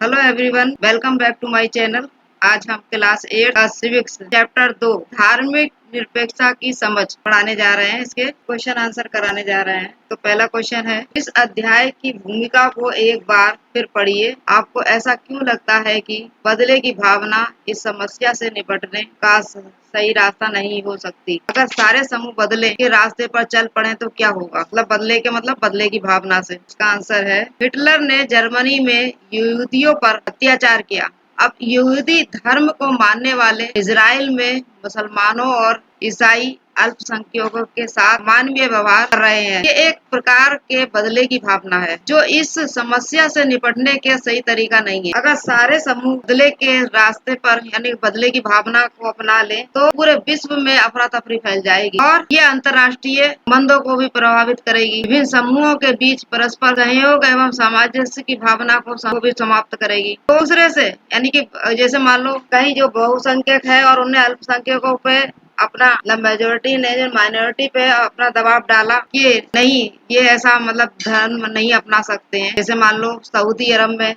Hello everyone, welcome back to my channel. आज हम class 8 का सिविक्स चैप्टर 2 धार्मिक निरपेक्षता की समझ पढ़ाने जा रहे हैं। इसके क्वेश्चन आंसर कराने जा रहे हैं। तो पहला क्वेश्चन है, इस अध्याय की भूमिका को एक बार फिर पढ़िए। आपको ऐसा क्यों लगता है कि बदले की भावना इस समस्या से निपटने का सही रास्ता नहीं हो सकती? अगर सारे समूह बदले के रास्ते पर चल पड़े तो क्या होगा? मतलब बदले के मतलब बदले की भावना से। इसका आंसर है, हिटलर ने जर्मनी में यहूदियों पर अत्याचार किया। अब यहूदी धर्म को मानने वाले इजराइल में मुसलमानों और ईसाई अल्पसंख्यकों के साथ मानवीय व्यवहार कर रहे हैं। ये एक प्रकार के बदले की भावना है जो इस समस्या से निपटने के सही तरीका नहीं है। अगर सारे समूह बदले के रास्ते पर यानी बदले की भावना को अपना ले तो पूरे विश्व में अफरा तफरी फैल जाएगी और ये अंतर्राष्ट्रीय संबंधों को भी प्रभावित करेगी। विभिन्न समूहों के बीच परस्पर सहयोग एवं सामंजस्य की भावना को भी समाप्त करेगी। दूसरे से यानी कि जैसे मान लो कहीं जो बहुसंख्यक है और उन्हें अल्पसंख्यकों पे अपना मेजोरिटी ने जो माइनॉरिटी पे अपना दबाव डाला कि नहीं ये ऐसा मतलब धर्म नहीं अपना सकते हैं। जैसे मान लो सऊदी अरब में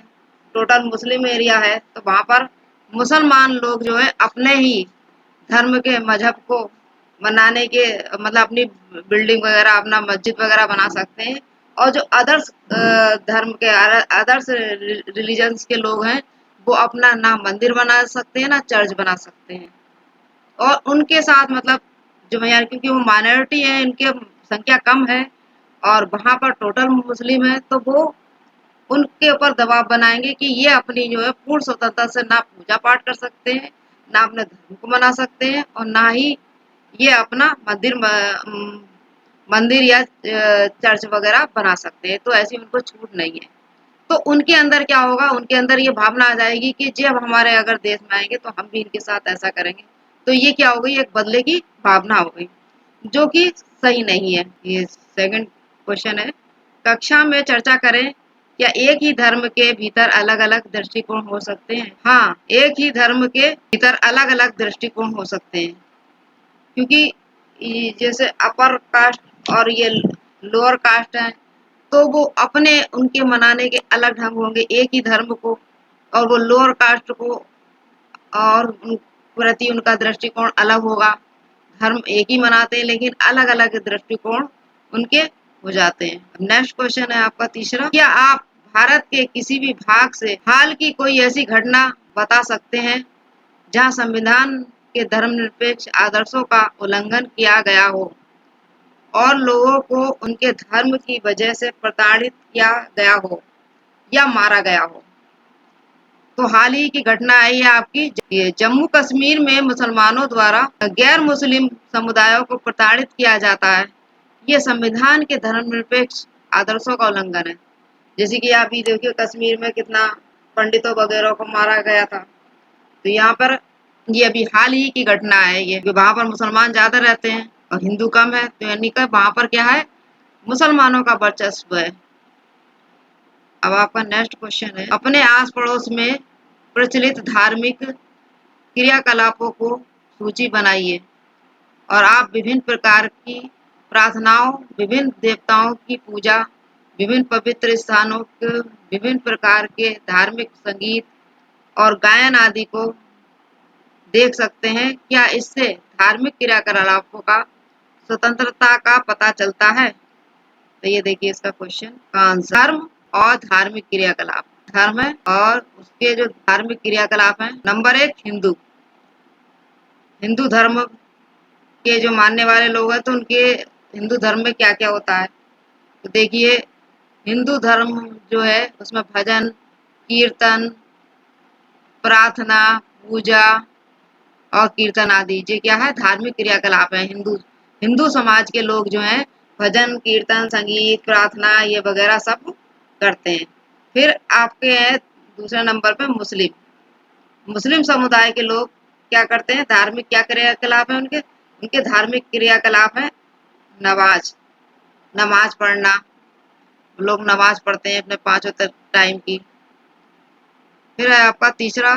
टोटल मुस्लिम एरिया है तो वहाँ पर मुसलमान लोग जो है अपने ही धर्म के मजहब को मनाने के मतलब अपनी बिल्डिंग वगैरह अपना मस्जिद वगैरह बना सकते हैं और जो अदर्स धर्म के अदर्स रिलीजन्स के लोग हैं वो अपना ना मंदिर बना सकते हैं ना चर्च बना सकते हैं। और उनके साथ मतलब जो यार क्योंकि वो माइनॉरिटी है इनके संख्या कम है और वहाँ पर टोटल मुस्लिम है तो वो उनके ऊपर दबाव बनाएंगे कि ये अपनी जो है पूर्ण स्वतंत्रता से ना पूजा पाठ कर सकते हैं ना अपने धर्म को मना सकते हैं और ना ही ये अपना मंदिर या चर्च वगैरह बना सकते हैं। तो ऐसी उनको छूट नहीं है। तो उनके अंदर क्या होगा, उनके अंदर ये भावना आ जाएगी कि जब हमारे अगर देश में आएंगे तो हम भी इनके साथ ऐसा करेंगे। तो ये क्या हो गई, एक बदले की भावना हो गई जो कि सही नहीं है। ये सेकंड क्वेश्चन है, कक्षा में चर्चा करें क्या एक ही धर्म के भीतर अलग अलग दृष्टिकोण हो सकते हैं? हाँ, एक ही धर्म के भीतर अलग अलग दृष्टिकोण हो सकते हैं क्योंकि जैसे अपर कास्ट और ये लोअर कास्ट है तो वो अपने उनके मनाने के अलग ढंग होंगे एक ही धर्म को, और वो लोअर कास्ट को और प्रति उनका दृष्टिकोण अलग होगा। धर्म एक ही मनाते हैं लेकिन अलग अलग दृष्टिकोण उनके हो जाते हैं। नेक्स्ट क्वेश्चन है आपका तीसरा, क्या आप भारत के किसी भी भाग से हाल की कोई ऐसी घटना बता सकते हैं जहां संविधान के धर्मनिरपेक्ष आदर्शों का उल्लंघन किया गया हो और लोगों को उनके धर्म की वजह से प्रताड़ित किया गया हो या मारा गया हो? तो हाल ही की घटना है ये आपकी, ये जम्मू कश्मीर में मुसलमानों द्वारा गैर मुस्लिम समुदायों को प्रताड़ित किया जाता है। ये संविधान के धर्मनिरपेक्ष आदर्शों का उल्लंघन है। जैसे कि आप ये देखिए कश्मीर में कितना पंडितों वगैरह को मारा गया था। तो यहाँ पर ये अभी हाल ही की घटना है ये, वहाँ पर मुसलमान ज्यादा रहते हैं और हिंदू कम है तो यानी कि वहाँ पर क्या है, मुसलमानों का वर्चस्व है। अब आपका नेक्स्ट क्वेश्चन है, अपने आस पड़ोस में प्रचलित धार्मिक क्रियाकलापों को सूची बनाइए और आप विभिन्न प्रकार की प्रार्थनाओं, विभिन्न देवताओं की पूजा, विभिन्न पवित्र स्थानों के विभिन्न प्रकार के धार्मिक संगीत और गायन आदि को देख सकते हैं। क्या इससे धार्मिक क्रियाकलापों का स्वतंत्रता का पता चलता है? तो ये देखिए इसका क्वेश्चन का आंसर, धर्म और धार्मिक क्रियाकलाप। धर्म है और उसके जो धार्मिक क्रियाकलाप हैं। नंबर एक, हिंदू हिंदू धर्म के जो मानने वाले लोग हैं तो उनके हिंदू धर्म में क्या क्या होता है। तो देखिए हिंदू धर्म जो है उसमें भजन, कीर्तन, प्रार्थना, पूजा और कीर्तन आदि ये क्या है, धार्मिक क्रियाकलाप है। हिंदू हिंदू समाज के लोग जो हैं भजन, कीर्तन, संगीत, प्रार्थना ये वगैरह सब करते हैं। फिर आपके हैं दूसरे नंबर पे मुस्लिम। मुस्लिम समुदाय के लोग क्या करते हैं, धार्मिक क्या क्रियाकलाप है उनके, उनके धार्मिक क्रियाकलाप है नमाज, नमाज पढ़ना। लोग नमाज पढ़ते हैं अपने पांचों टाइम की। फिर है आपका तीसरा,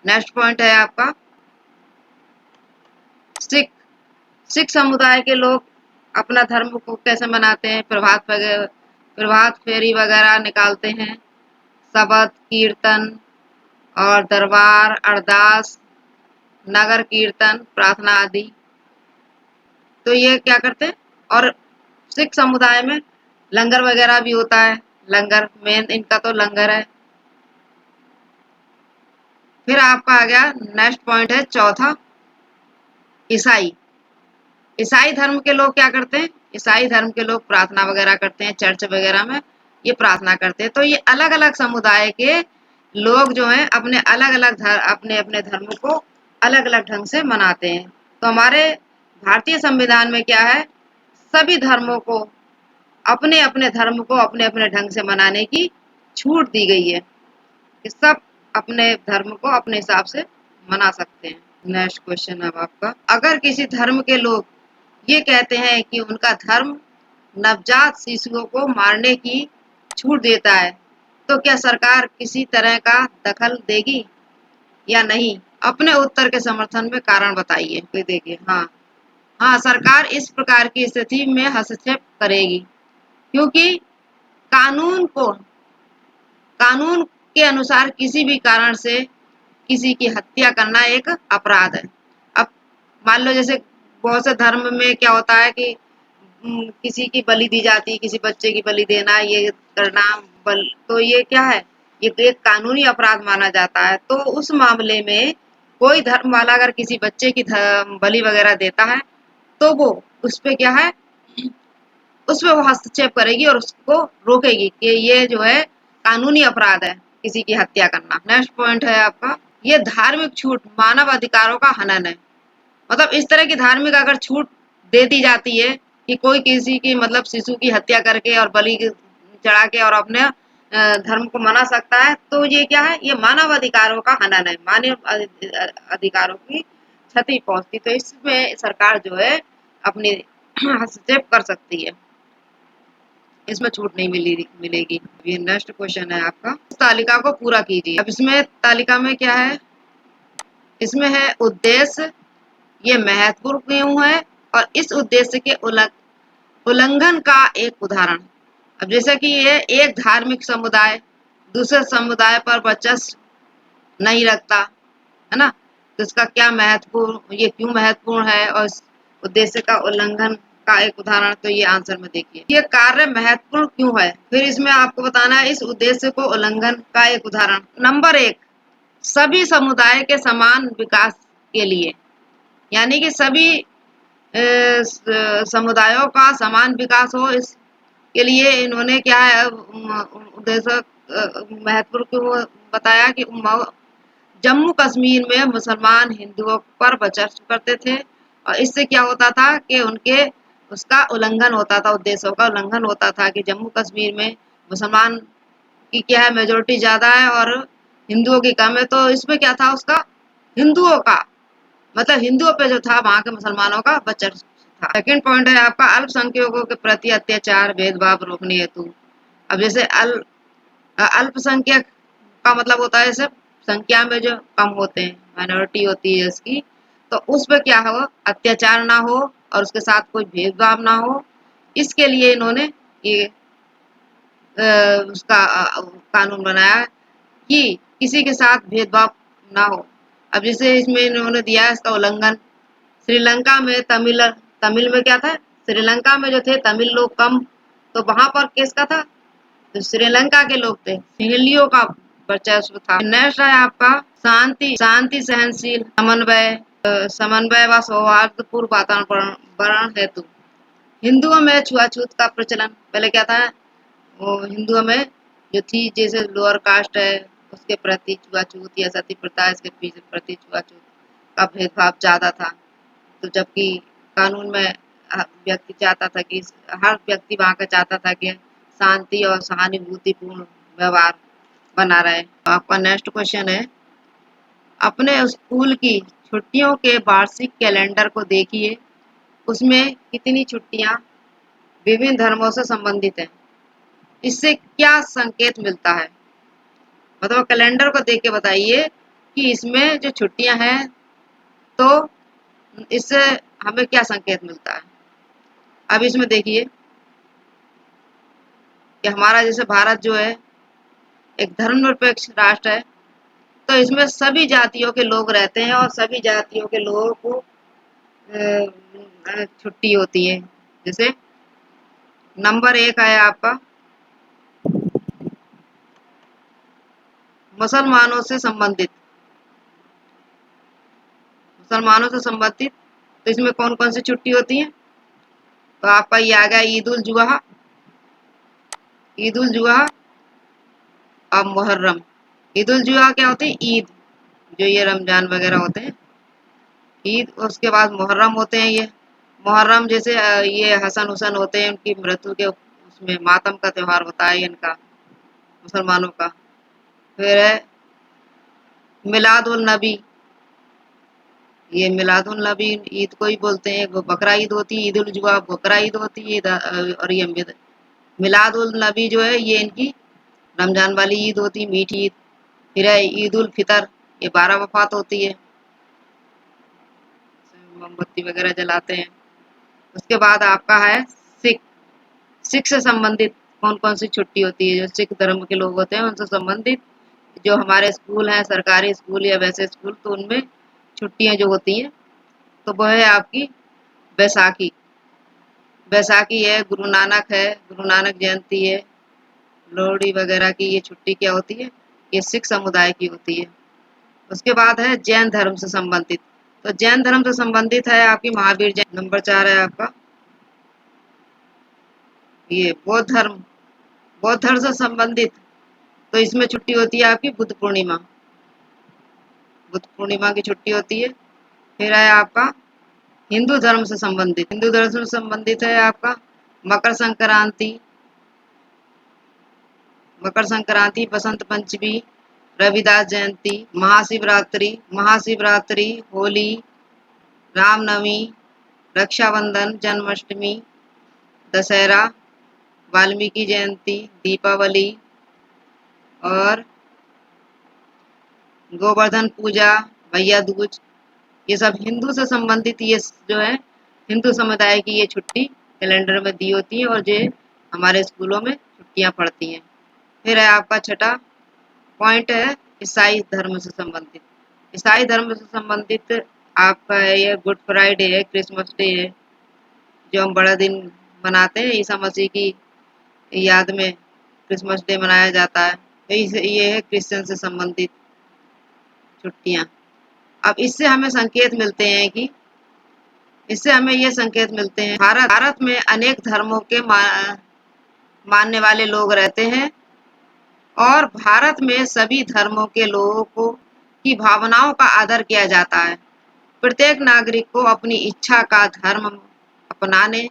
नेक्स्ट पॉइंट है आपका सिख। सिख समुदाय के लोग अपना धर्म को कैसे मनाते हैं, प्रभात फेरी वगैरह निकालते हैं, शबद कीर्तन और दरबार, अरदास, नगर कीर्तन, प्रार्थना आदि। तो ये क्या करते हैं। और सिख समुदाय में लंगर वगैरह भी होता है। लंगर मेन इनका तो लंगर है। फिर आपका आ गया नेक्स्ट पॉइंट है चौथा, ईसाई। ईसाई धर्म के लोग क्या करते हैं। ईसाई धर्म के लोग प्रार्थना वगैरह करते हैं, चर्च वगैरह में ये प्रार्थना करते हैं। तो ये अलग अलग समुदाय के लोग जो हैं अपने अलग अलग अपने अपने धर्म को अलग अलग ढंग से मनाते हैं। तो हमारे भारतीय संविधान में क्या है, सभी धर्मों को अपने अपने धर्म को अपने अपने ढंग से मनाने की छूट दी गई है कि सब अपने धर्म को अपने हिसाब से मना सकते हैं। नेक्स्ट क्वेश्चन है आपका, अगर किसी धर्म के लोग ये कहते हैं कि उनका धर्म नवजात शिशुओं को मारने की छूट देता है, तो क्या सरकार किसी तरह का दखल देगी या नहीं। अपने उत्तर के समर्थन में कारण बताइए। कोई देखिए, हाँ सरकार इस प्रकार की स्थिति में हस्तक्षेप करेगी, क्योंकि कानून को कानून के अनुसार किसी भी कारण से किसी की हत्या करना एक अपराध है। अब मान लो जैसे बहुत से धर्म में क्या होता है कि किसी की बलि दी जाती है, किसी बच्चे की बलि देना, ये करना तो ये क्या है, ये तो एक कानूनी अपराध माना जाता है। तो उस मामले में कोई धर्म वाला अगर किसी बच्चे की बलि वगैरह देता है तो वो उस पे क्या है, उसमें वो हस्तक्षेप करेगी और उसको रोकेगी कि ये जो है कानूनी अपराध है किसी की हत्या करना। नेक्स्ट पॉइंट है आपका, ये धार्मिक छूट मानव अधिकारों का हनन है। मतलब इस तरह की धार्मिक अगर छूट दे दी जाती है कि कोई किसी की मतलब शिशु की हत्या करके और बलि चढ़ा के और अपने धर्म को मना सकता है, तो ये क्या है, ये मानव अधिकारों का हनन है, मानव अधिकारों की क्षति पहुंचती। तो इसमें सरकार जो है अपनी हस्तक्षेप कर सकती है, इसमें छूट नहीं मिलेगी। ये नेक्स्ट क्वेश्चन है आपका, इस तालिका को पूरा कीजिए। अब इसमें तालिका में क्या है, इसमें है उद्देश्य, ये महत्वपूर्ण क्यों है और इस उद्देश्य के उल्लंघन का एक उदाहरण। अब जैसे कि ये एक धार्मिक समुदाय दूसरे समुदाय पर वर्चस्व नहीं रखता है ना, तो इसका क्या महत्वपूर्ण, ये क्यों महत्वपूर्ण है और इस उद्देश्य का उल्लंघन का एक उदाहरण। तो ये आंसर में देखिए, ये कार्य महत्वपूर्ण क्यों है, फिर इसमें आपको बताना है इस उद्देश्य को उल्लंघन का एक उदाहरण। नंबर 1, सभी समुदाय के समान विकास के लिए, यानी कि सभी समुदायों का समान विकास हो, इसके लिए इन्होंने क्या है उद्देश्य महत्वपूर्ण क्यों बताया कि जम्मू कश्मीर में मुसलमान हिंदुओं पर वर्चस्व करते थे और इससे क्या होता था कि उनके उसका उल्लंघन होता था, उद्देश्यों का उल्लंघन होता था कि जम्मू कश्मीर में मुसलमान की क्या है मेजोरिटी ज्यादा है और हिंदुओं की कम है, तो इसमें क्या था उसका हिंदुओं का मतलब हिंदुओं पे जो था वहां के मुसलमानों का वर्चस्व था। सेकंड पॉइंट है आपका, अल्पसंख्यकों के प्रति अत्याचार भेदभाव रोकने हेतु। अब जैसे अल्पसंख्यक का मतलब होता है सब संख्या में जो कम होते हैं, माइनॉरिटी होती है इसकी, तो उस पर क्या हो अत्याचार ना हो और उसके साथ कोई भेदभाव ना हो, इसके लिए इन्होंने ये उसका कानून बनाया कि किसी के साथ भेदभाव ना हो। अब जैसे इसमें इन्होंने दिया है इसका उल्लंघन, श्रीलंका में तमिल में क्या था, श्रीलंका में जो थे तमिल लोग कम, तो वहां पर किसका था, तो श्रीलंका के लोग थे, सिंहलियों का वर्चस्व था। नेक्स्ट है आपका शांति सहनशील समन्वय व सौहार्दपूर्ण वातावरण हेतु। हिंदुओं में छुआछूत का प्रचलन पहले क्या था, वो हिंदुओं में जो थी जैसे लोअर कास्ट है उसके प्रति छुआछूत या सती प्रथा इसके प्रति छुआछूत का भेदभाव ज्यादा था। तो जबकि कानून में व्यक्ति चाहता था कि हर व्यक्ति वहाँ का चाहता था कि शांति और सहानुभूतिपूर्ण व्यवहार बना रहे। तो आपका नेक्स्ट क्वेश्चन है, अपने स्कूल की छुट्टियों के वार्षिक कैलेंडर को देखिए, उसमें कितनी छुट्टियां विभिन्न धर्मों से संबंधित हैं, इससे क्या संकेत मिलता है। मतलब कैलेंडर को देख के बताइए कि इसमें जो छुट्टियां हैं तो इससे हमें क्या संकेत मिलता है। अब इसमें देखिए कि हमारा जैसे भारत जो है एक धर्मनिरपेक्ष राष्ट्र है, तो इसमें सभी जातियों के लोग रहते हैं और सभी जातियों के लोगों को छुट्टी होती है। जैसे नंबर 1 है आपका मुसलमानों से संबंधित। मुसलमानों से संबंधित तो इसमें कौन कौन सी छुट्टी होती है? तो आपका ये आ गया ईद उल जुहा, ईद उल जुहा और मुहर्रम। ईद उल जुहा क्या होती है? ईद, जो ये रमजान वगैरह होते हैं, ईद। उसके बाद मुहर्रम होते हैं। ये मुहर्रम जैसे ये हसन हुसैन होते हैं, उनकी मृत्यु के उसमें मातम का त्योहार होता है इनका, मुसलमानों का। फिर है मिलाद उल नबी, ये मिलाद उल नबी ईद को ही बोलते हैं। वो बकरा ईद होती है, ईद उल जुहा बकरा ईद होती है, और ये मिलाद उल नबी जो है ये इनकी रमजान वाली ईद होती है, मीठी ईद। फिर है ईद उल फितर, ये 12 वफात होती है, मोमबत्ती वगैरह जलाते हैं। उसके बाद आपका है सिख। सिख से संबंधित कौन कौन सी छुट्टी होती है? जो सिख धर्म के लोग होते हैं उनसे संबंधित जो हमारे स्कूल हैं, सरकारी स्कूल या वैसे स्कूल, तो उनमें छुट्टियां जो होती हैं तो वह है आपकी बैसाखी। बैसाखी है, गुरु नानक है, गुरु नानक जयंती है, लोहड़ी वगैरह की ये छुट्टी क्या होती है? ये सिख समुदाय की होती है। उसके बाद है जैन धर्म से संबंधित। तो जैन धर्म से संबंधित है आपकी महावीर जयंती। नंबर 4 है आपका ये बौद्ध धर्म। बौद्ध धर्म से संबंधित तो इसमें छुट्टी होती है आपकी बुद्ध पूर्णिमा। बुद्ध पूर्णिमा की छुट्टी होती है। फिर है आपका हिंदू धर्म से संबंधित। हिंदू धर्म से संबंधित है आपका मकर संक्रांति, मकर संक्रांति, बसंत पंचमी, रविदास जयंती, महाशिवरात्रि, महाशिवरात्रि, होली, रामनवमी, रक्षाबंधन, जन्माष्टमी, दशहरा, वाल्मीकि जयंती, दीपावली और गोवर्धन पूजा, भैया दूज। ये सब हिंदू से संबंधित ये जो है हिंदू समुदाय की ये छुट्टी कैलेंडर में दी होती है और जो हमारे स्कूलों में छुट्टियां पड़ती हैं। फिर है आपका छठा पॉइंट है ईसाई धर्म से संबंधित। ईसाई धर्म से संबंधित आपका है ये गुड फ्राइडे है, क्रिसमस डे है, जो हम बड़ा दिन मनाते हैं ईसा मसीह की याद में क्रिसमस डे मनाया जाता है। तो ये है क्रिश्चियन से संबंधित छुट्टियां। अब इससे हमें संकेत मिलते हैं कि इससे हमें ये संकेत मिलते हैं भारत में अनेक धर्मों के मानने वाले लोग रहते हैं और भारत में सभी धर्मों के लोगों को की भावनाओं का आदर किया जाता है। प्रत्येक नागरिक को अपनी इच्छा का धर्म अपनाने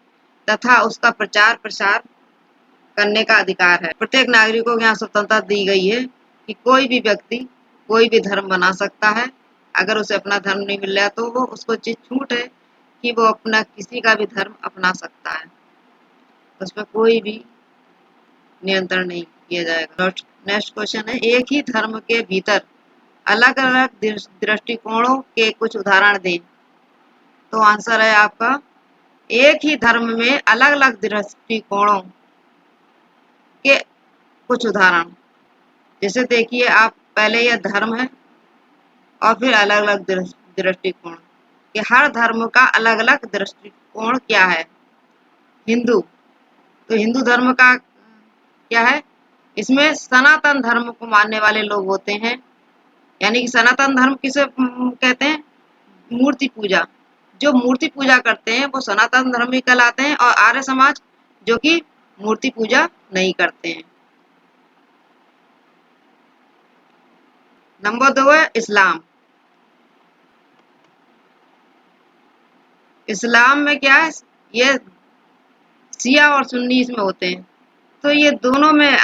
तथा उसका प्रचार प्रसार करने का अधिकार है। प्रत्येक नागरिक को यहाँ स्वतंत्रता दी गई है कि कोई भी व्यक्ति कोई भी धर्म बना सकता है। अगर उसे अपना धर्म नहीं मिल रहा तो वो उसको छूट है कि वो अपना किसी का भी धर्म अपना सकता है, उसमें कोई भी नियंत्रण नहीं किया जाएगा। नेक्स्ट क्वेश्चन है एक ही धर्म के भीतर अलग अलग दृष्टिकोणों के कुछ उदाहरण दें। तो आंसर है आपका एक ही धर्म में अलग अलग दृष्टिकोणों के कुछ उदाहरण। जैसे देखिए आप पहले यह धर्म है और फिर अलग अलग दृष्टिकोण कि हर धर्म का अलग अलग दृष्टिकोण क्या है। हिंदू, तो हिंदू धर्म का क्या है? इसमें सनातन धर्म को मानने वाले लोग होते हैं। यानी कि सनातन धर्म किसे कहते हैं? मूर्ति पूजा। जो मूर्ति पूजा करते हैं वो सनातन धर्मी कहलाते हैं और आर्य समाज जो कि मूर्ति पूजा नहीं करते हैं। नंबर 2 है इस्लाम। इस्लाम में क्या है? ये शिया और सुन्नी इसमें होते हैं। तो ये दोनों में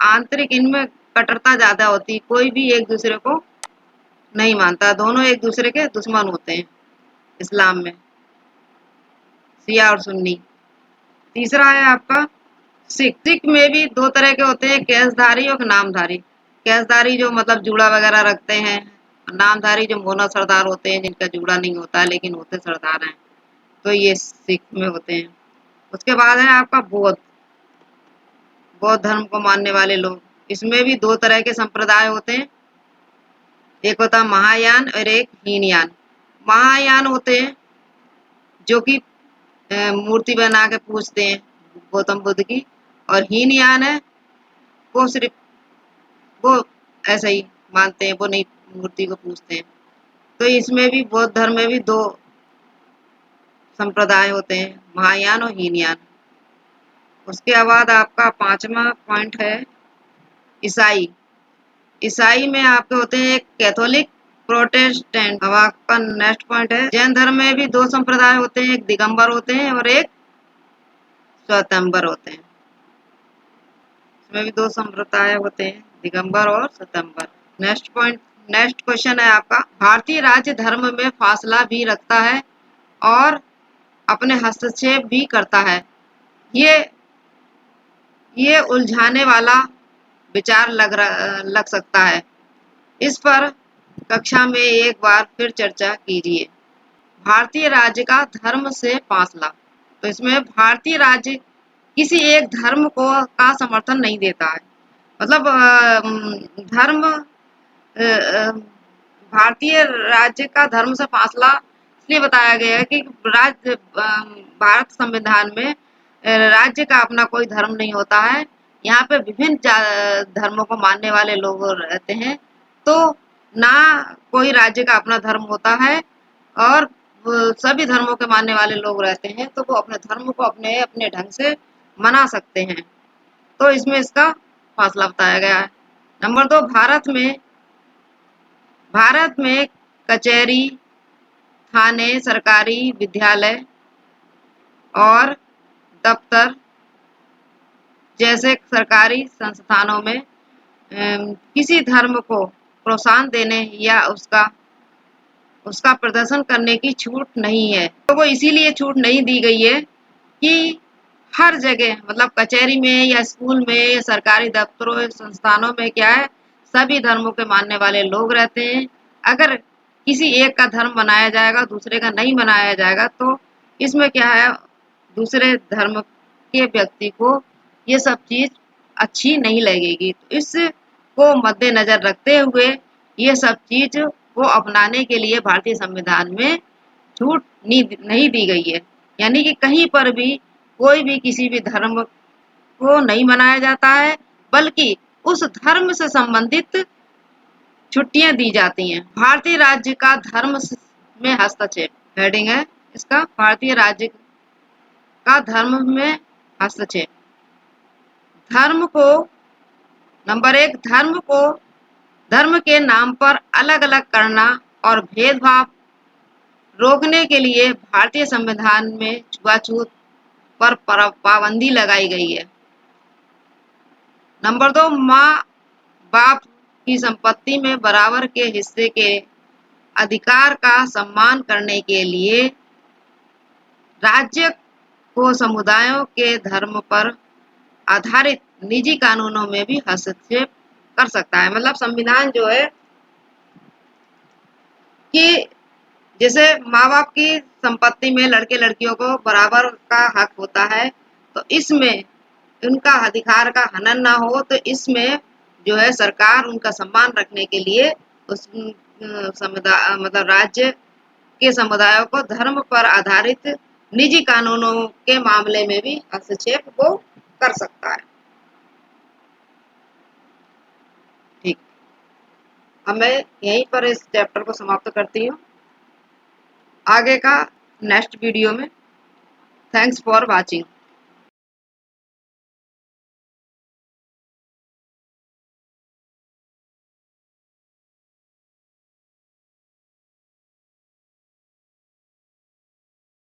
आंतरिक इनमें कट्टरता ज्यादा होती है, कोई भी एक दूसरे को नहीं मानता, दोनों एक दूसरे के दुश्मन होते हैं इस्लाम में, शिया और सुन्नी। तीसरा है आपका सिख। सिख में भी दो तरह के होते हैं, केसधारी और नामधारी। केसधारी जो मतलब जूड़ा वगैरह रखते हैं, नामधारी जो मोना सरदार होते हैं जिनका जूड़ा नहीं होता लेकिन होते सरदार हैं, तो ये सिख में होते हैं। उसके बाद है आपका बौद्ध। बौद्ध धर्म को मानने वाले लोग। इसमें भी दो तरह के संप्रदाय होते हैं, एक होता है महायान और एक हीनयान। महायान होते हैं जो कि मूर्ति बना के पूजते हैं गौतम बुद्ध की, और हीनयान है वो सिर्फ वो ऐसे ही मानते हैं, वो नहीं मूर्ति को पूजते हैं। तो इसमें भी बौद्ध धर्म में भी दो संप्रदाय होते हैं, महायान और हीनयान। उसके बाद आपका 5वां पॉइंट है ईसाई। ईसाई में आपके होते हैं एक कैथोलिक, प्रोटेस्टेंट। अब आपका नेक्स्ट पॉइंट है जैन धर्म में भी दो संप्रदाय होते हैं, एक दिगंबर होते हैं और एक स्वयंवर होते हैं। इसमें भी दो संप्रदाय होते हैं, दिगंबर और स्वयंवर। नेक्स्ट पॉइंट, नेक्स्ट क्वेश्चन है आपका, भारतीय राज्य धर्म में फासला भी रखता है और अपने हस्तक्षेप भी करता है। ये उलझाने वाला विचार लग सकता है, इस पर कक्षा में एक बार फिर चर्चा कीजिए। भारतीय राज्य का धर्म से फासला। तो इसमें भारतीय राज्य किसी एक धर्म को का समर्थन नहीं देता है। मतलब धर्म भारतीय राज्य का धर्म से फासला इसलिए बताया गया है कि राज्य भारत संविधान में राज्य का अपना कोई धर्म नहीं होता है। यहाँ पे विभिन्न धर्मों को मानने वाले लोग रहते हैं, तो ना कोई राज्य का अपना धर्म होता है, और सभी धर्मों के मानने वाले लोग रहते हैं, तो वो अपने धर्म को अपने अपने ढंग से मना सकते हैं। तो इसमें इसका फासला बताया गया है। नंबर 2, भारत में कचहरी, थाने, सरकारी विद्यालय और दफ्तर जैसे सरकारी संस्थानों में किसी धर्म को प्रोत्साहन देने या उसका प्रदर्शन करने की छूट नहीं है। तो वो इसीलिए छूट नहीं दी गई है कि हर जगह, मतलब कचहरी में या स्कूल में या सरकारी दफ्तरों या संस्थानों में क्या है, सभी धर्मों के मानने वाले लोग रहते हैं। अगर किसी एक का धर्म मनाया जाएगा, दूसरे का नहीं मनाया जाएगा, तो इसमें क्या है, दूसरे धर्म के व्यक्ति को ये सब चीज अच्छी नहीं लगेगी। तो इसको मद्देनजर रखते हुए ये सब चीज को अपनाने के लिए भारतीय संविधान में छूट नहीं दी गई है। यानी कि कहीं पर भी कोई भी किसी भी धर्म को नहीं मनाया जाता है, बल्कि उस धर्म से संबंधित छुट्टियां दी जाती हैं। भारतीय राज्य का धर्म में हस्तक्षेप हेडिंग है इसका, भारतीय राज्य का धर्म में हस्तक्षेप। धर्म को, नंबर 1, धर्म के नाम पर अलग अलग करना और भेदभाव रोकने के लिए भारतीय संविधान में छुआछूत पर पाबंदी लगाई गई है। नंबर 2, माँ बाप की संपत्ति में बराबर के हिस्से के अधिकार का सम्मान करने के लिए राज्य को समुदायों के धर्म पर आधारित निजी कानूनों में भी हस्तक्षेप कर सकता है। मतलब संविधान जो है कि जैसे माँ बाप की संपत्ति में लड़के लड़कियों को बराबर का हक होता है, तो इसमें उनका अधिकार का हनन ना हो, तो इसमें जो है सरकार उनका सम्मान रखने के लिए उस समुदाय, मतलब राज्य के समुदायों को धर्म पर आधारित निजी कानूनों के मामले में भी हस्तक्षेप वो कर सकता है। ठीक, अब मैं यहीं पर इस चैप्टर को समाप्त करती हूँ। आगे का नेक्स्ट वीडियो में। Thanks for watching.